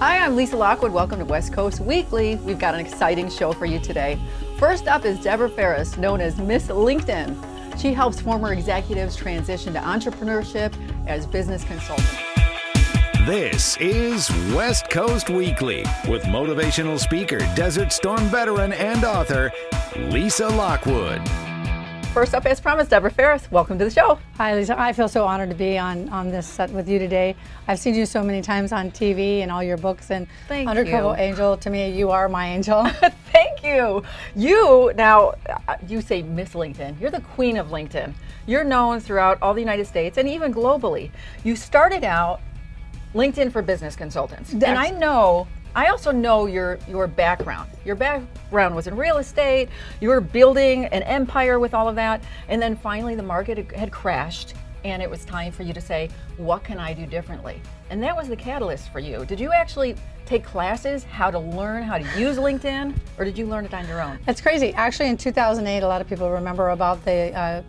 Hi, I'm Lisa Lockwood. Welcome to West Coast Weekly. We've got an exciting show for you today. First up is Debra Faris, known as Miss LinkedIn. She helps former executives transition to entrepreneurship as business consultants. This is West Coast Weekly with motivational speaker, Desert Storm veteran, and author Lisa Lockwood. First up, as promised, Debra Faris. Welcome to the show. Hi, Lisa. I feel so honored to be on this set with you today. I've seen you so many times on TV and all your books. And Thank Undercover you. Angel, to me, you are my angel. Thank you. You say Miss LinkedIn. You're the queen of LinkedIn. You're known throughout all the United States and even globally. You started out LinkedIn for business consultants. And I also know your background. Your background was in real estate. You were building an empire with all of that. And then finally the market had crashed and it was time for you to say, what can I do differently? And that was the catalyst for you. Did you actually take classes how to learn how to use LinkedIn, or did you learn it on your own? It's crazy. Actually, in 2008, a lot of people remember about the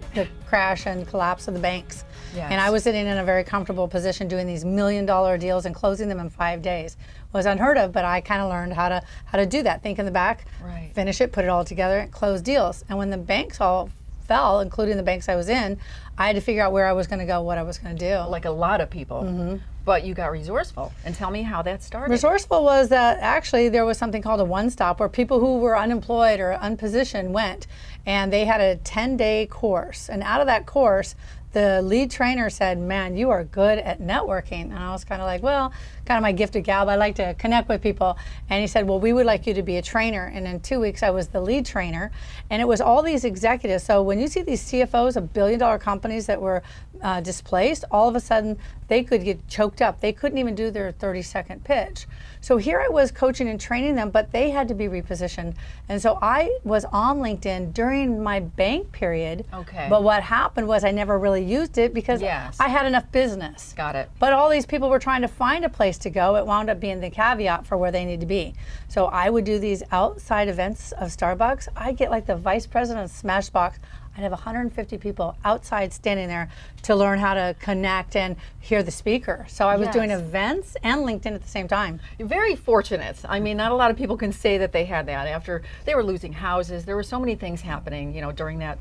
crash and collapse of the banks. Yes. And I was sitting in a very comfortable position doing these $1 million deals and closing them in 5 days. It was unheard of, but I kind of learned how to do that. Think in the back, Right. Finish it, put it all together, and close deals. And when the banks all fell, including the banks I was in, I had to figure out where I was going to go, what I was going to do. Like a lot of people. Mm-hmm. But you got resourceful. And tell me how that started. Resourceful was that actually there was something called a one-stop where people who were unemployed or unpositioned went, and they had a 10-day course. And out of that course, the lead trainer said, man, you are good at networking. And I was kind of like, well, kind of my gifted gab. I like to connect with people. And he said, well, we would like you to be a trainer. And in 2 weeks, I was the lead trainer. And it was all these executives. So when you see these CFOs of billion-dollar companies that were displaced, all of a sudden they could get choked up. They couldn't even do their 30-second pitch. So here I was coaching and training them, but they had to be repositioned. And so I was on LinkedIn during my bank period. Okay. But what happened was I never really used it because Yes. I had enough business. Got it. But all these people were trying to find a place to go. It wound up being the caveat for where they need to be. So I would do these outside events of Starbucks. I'd get like the vice president of Smashbox. I'd have 150 people outside standing there to learn how to connect and hear the speaker. So I was Yes. doing events and LinkedIn at the same time. You're very fortunate. I mean, not a lot of people can say that they had that after they were losing houses. There were so many things happening, during that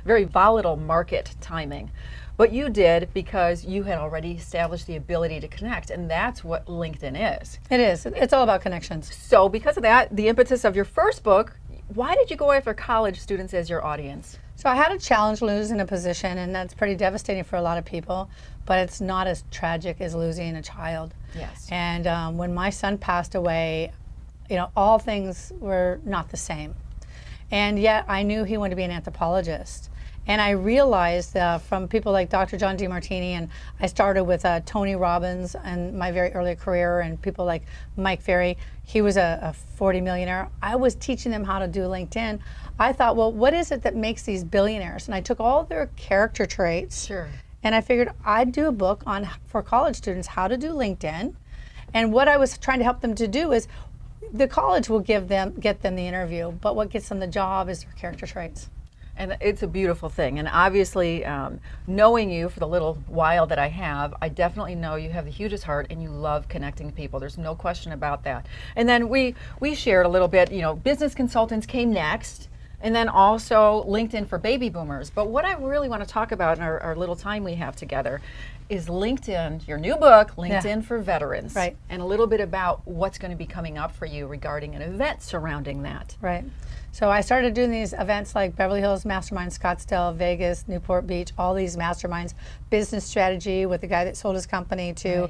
very volatile market timing. But you did because you had already established the ability to connect, and that's what LinkedIn is. It is. It's all about connections. So because of that, the impetus of your first book, why did you go after college students as your audience? So I had a challenge losing a position, and that's pretty devastating for a lot of people, but it's not as tragic as losing a child. Yes. And when my son passed away, all things were not the same. And yet I knew he wanted to be an anthropologist. And I realized from people like Dr. John DeMartini, and I started with Tony Robbins in my very early career, and people like Mike Ferry. He was a 40 millionaire. I was teaching them how to do LinkedIn. I thought, well, what is it that makes these billionaires? And I took all their character traits. Sure. And I figured I'd do a book for college students how to do LinkedIn. And what I was trying to help them to do is the college will get them the interview, but what gets them the job is their character traits. And it's a beautiful thing. And obviously, knowing you for the little while that I have, I definitely know you have the hugest heart and you love connecting people. There's no question about that. And then we shared a little bit, business consultants came next, and then also LinkedIn for baby boomers. But what I really want to talk about in our little time we have together is LinkedIn, your new book, LinkedIn for Veterans. Right. And a little bit about what's going to be coming up for you regarding an event surrounding that. Right. So I started doing these events like Beverly Hills Mastermind, Scottsdale, Vegas, Newport Beach, all these masterminds, business strategy with the guy that sold his company to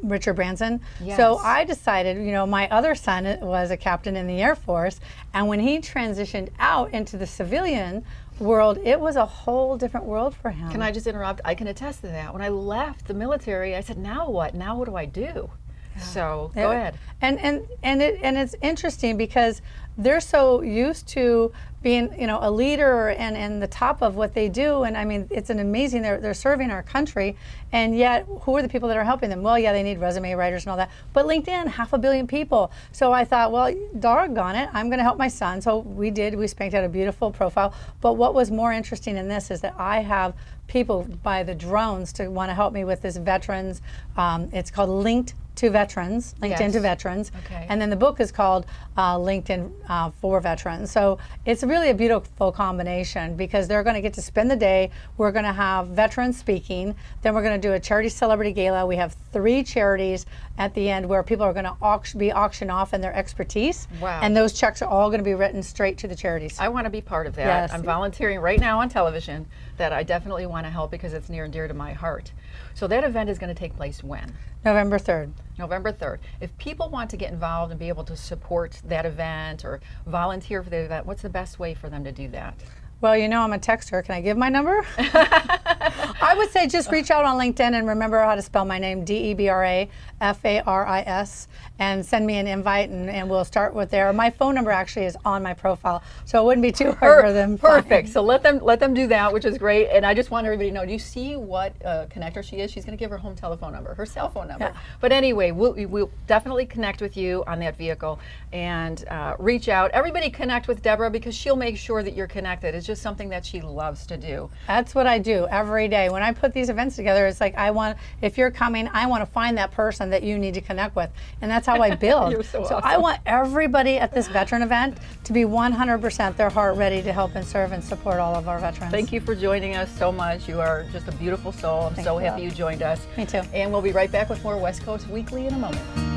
Richard Branson. Yes. So I decided, my other son was a captain in the Air Force, and when he transitioned out into the civilian world, it was a whole different world for him. Can I just interrupt? I can attest to that. When I left the military, I said, now what? Now what do I do? Yeah. So go ahead. And it's interesting because they're so used to being, a leader and the top of what they do. And I mean, it's an amazing, they're serving our country. And yet, who are the people that are helping them? Well, yeah, they need resume writers and all that. But LinkedIn, 500 million people. So I thought, well, doggone it, I'm going to help my son. So we spanked out a beautiful profile. But what was more interesting in this is that I have people by the drones to want to help me with this veterans. It's called Linked to Veterans, LinkedIn Yes. to Veterans. Okay. And then the book is called LinkedIn for Veterans. So it's really a beautiful combination because they're going to get to spend the day. We're going to have veterans speaking. Then we're going to do a charity celebrity gala. We have 3 charities at the end where people are going to be auctioned off in their expertise. Wow. And those checks are all going to be written straight to the charities. I want to be part of that. Yes. I'm volunteering right now on television that I definitely want to help because it's near and dear to my heart. So that event is going to take place when? November 3rd. November 3rd. If people want to get involved and be able to support that event or volunteer for the event, what's the best way for them to do that? Well, you know I'm a texter. Can I give my number? I would say just reach out on LinkedIn and remember how to spell my name, Debra Faris, and send me an invite, and we'll start with there. My phone number actually is on my profile, so it wouldn't be too hard for them. Perfect. So let them do that, which is great. And I just want everybody to know, do you see what connector she is? She's going to give her home telephone number, her cell phone number. Yeah. But anyway, we'll definitely connect with you on that vehicle and reach out. Everybody connect with Debra because she'll make sure that you're connected. It's just something that she loves to do. That's what I do every day. When I put these events together, it's like if you're coming, I want to find that person that you need to connect with. And that's how I build. You're so I awesome. want everybody at this veteran event to be 100% their heart ready to help and serve and support all of our veterans. Thank you for joining us so much. You are just a beautiful soul. I'm so happy you joined us. Me too. And we'll be right back with more West Coast Weekly in a moment.